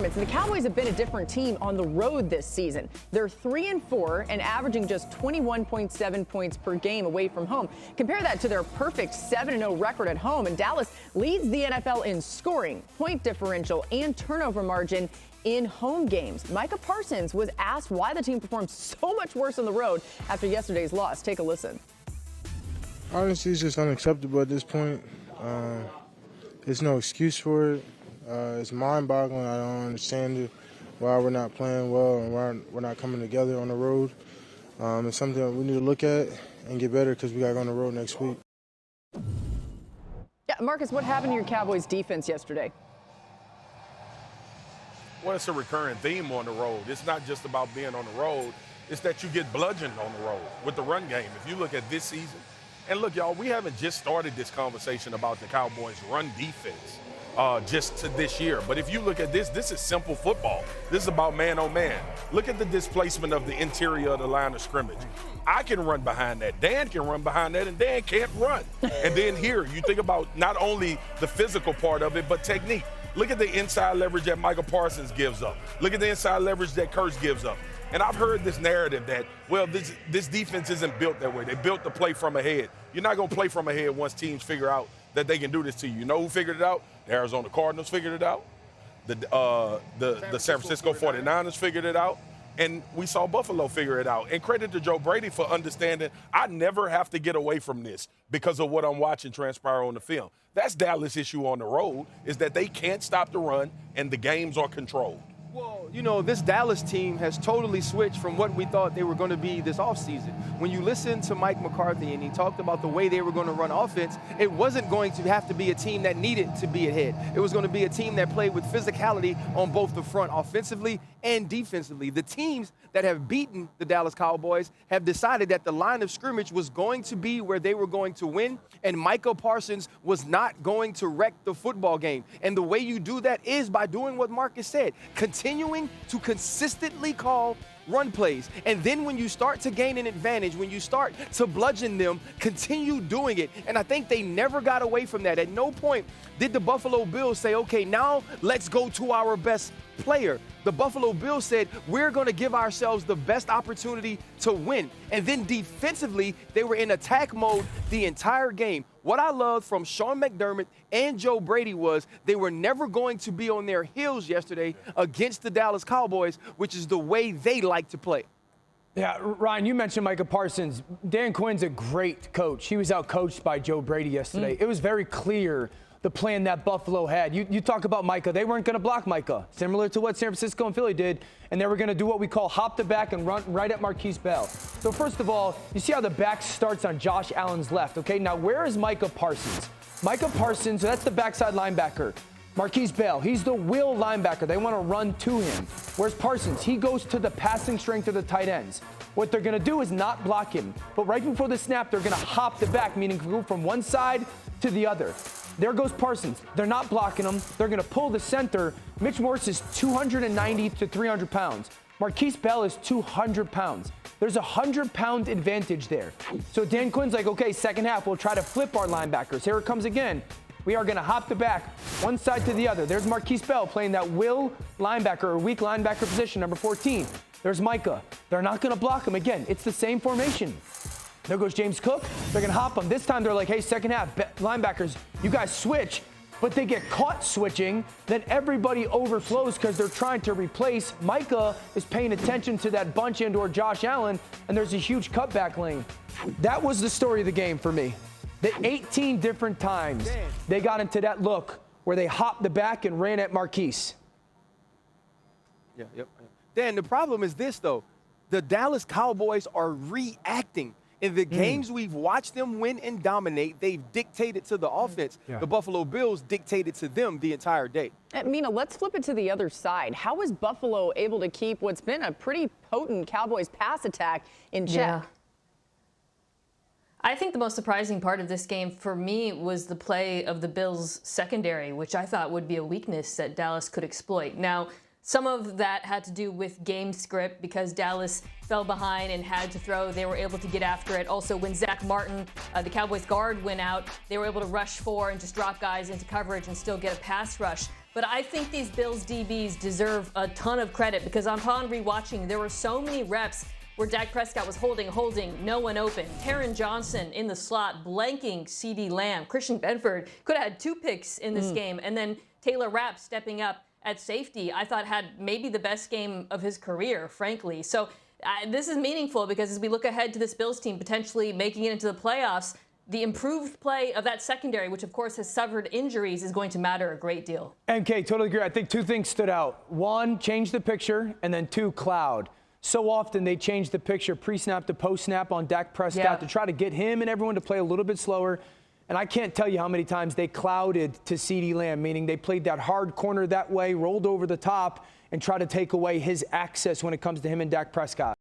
And the Cowboys have been a different team on the road this season. They're 3-4 and averaging just 21.7 points per game away from home. Compare that to their perfect 7-0 record at home. And Dallas leads the NFL in scoring, point differential, and turnover margin in home games. Micah Parsons was asked why the team performed so much worse on the road after yesterday's loss. Take a listen. Honestly, it's just unacceptable at this point. There's no excuse for it. It's mind-boggling. I don't understand it, why we're not playing well and why we're not coming together on the road. It's something that we need to look at and get better because we got to go on the road next week. Yeah, Marcus, what happened to your Cowboys defense yesterday? Well, it's a recurring theme on the road. It's not just about being on the road. It's that you get bludgeoned on the road with the run game. If you look at this season, and look, y'all, we haven't just started this conversation about the Cowboys' run defense. Just to this year. But if you look at this is simple football. This is about man on man. Look at the displacement of the interior of the line of scrimmage. I can run behind that. Dan can run behind that, and Dan can't run. And then here, you think about not only the physical part of it, but technique. Look at the inside leverage that Micah Parsons gives up. Look at the inside leverage that Kurtz gives up. And I've heard this narrative that, well, this defense isn't built that way. They built to play from ahead. You're not going to play from ahead once teams figure out that they can do this to you. You know who figured it out? The Arizona Cardinals figured it out. The San Francisco 49ers figured it out. And we saw Buffalo figure it out. And credit to Joe Brady for understanding I never have to get away from this because of what I'm watching transpire on the film. That's Dallas' issue on the road, is that they can't stop the run and the games are controlled. Well, you know, this Dallas team has totally switched from what we thought they were going to be this offseason. When you listen to Mike McCarthy and he talked about the way they were going to run offense, it wasn't going to have to be a team that needed to be ahead. It was going to be a team that played with physicality on both the front, offensively and defensively. The teams that have beaten the Dallas Cowboys have decided that the line of scrimmage was going to be where they were going to win, and Micah Parsons was not going to wreck the football game. And the way you do that is by doing what Marcus said, continuing to consistently call run plays. And then when you start to gain an advantage, when you start to bludgeon them, continue doing it. And I think they never got away from that. At no point did the Buffalo Bills say, okay, now let's go to our best player. The Buffalo Bills said, we're going to give ourselves the best opportunity to win. And then defensively, they were in attack mode the entire game. What I loved from Sean McDermott and Joe Brady was they were never going to be on their heels yesterday against the Dallas Cowboys, which is the way they like to play. Yeah, Ryan, you mentioned Micah Parsons. Dan Quinn's a great coach. He was out-coached by Joe Brady yesterday. It was very clear the plan that Buffalo had. You talk about Micah. They weren't going to block Micah, similar to what San Francisco and Philly did, and they were going to do what we call hop the back and run right at Marquise Bell. So first of all, you see how the back starts on Josh Allen's left, okay? Now, where is Micah Parsons? Micah Parsons, that's the backside linebacker. Marquise Bell, he's the will linebacker. They want to run to him. Where's Parsons? He goes to the passing strength of the tight ends. What they're going to do is not block him, but right before the snap, they're going to hop the back, meaning go from one side to the other. There goes Parsons. They're not blocking him. They're going to pull the center. Mitch Morse is 290 to 300 pounds. Marquise Bell is 200 pounds. There's a 100-pound advantage there. So Dan Quinn's like, okay, second half, we'll try to flip our linebackers. Here it comes again. We are going to hop the back one side to the other. There's Marquise Bell playing that will linebacker or weak linebacker position, number 14. There's Micah. They're not going to block him again. It's the same formation. There goes James Cook. They're going to hop him. This time they're like, hey, second half, linebackers, you guys switch. But they get caught switching. Then everybody overflows because they're trying to replace. Micah is paying attention to that bunch and or Josh Allen, and there's a huge cutback lane. That was the story of the game for me. The 18 different times they got into that look where they hopped the back and ran at Marquise. Yep. Dan, the problem is this, though. The Dallas Cowboys are reacting. In the games we've watched them win and dominate, they've dictated to the offense. The Buffalo Bills dictated to them the entire day. Mina, let's flip it to the other side. How was Buffalo able to keep what's been a pretty potent Cowboys pass attack in check? Yeah. I think the most surprising part of this game for me was the play of the Bills' secondary, which I thought would be a weakness that Dallas could exploit. Now, some of that had to do with game script because Dallas fell behind and had to throw. They were able to get after it. Also, when Zach Martin, the Cowboys guard, went out, they were able to rush 4 and just drop guys into coverage and still get a pass rush. But I think these Bills DBs deserve a ton of credit because upon rewatching, there were so many reps where Dak Prescott was holding, no one open. Taron Johnson in the slot, blanking CeeDee Lamb. Christian Benford could have had 2 picks in this game. And then Taylor Rapp stepping up at safety, I thought had maybe the best game of his career, frankly. So this is meaningful because as we look ahead to this Bills team potentially making it into the playoffs, the improved play of that secondary, which of course has suffered injuries, is going to matter a great deal. MK, totally agree. I think 2 things stood out. 1, change the picture, and then 2, cloud. So often they change the picture pre-snap to post-snap on Dak Prescott to try to get him and everyone to play a little bit slower. And I can't tell you how many times they clouded to CeeDee Lamb, meaning they played that hard corner that way, rolled over the top, and tried to take away his access when it comes to him and Dak Prescott.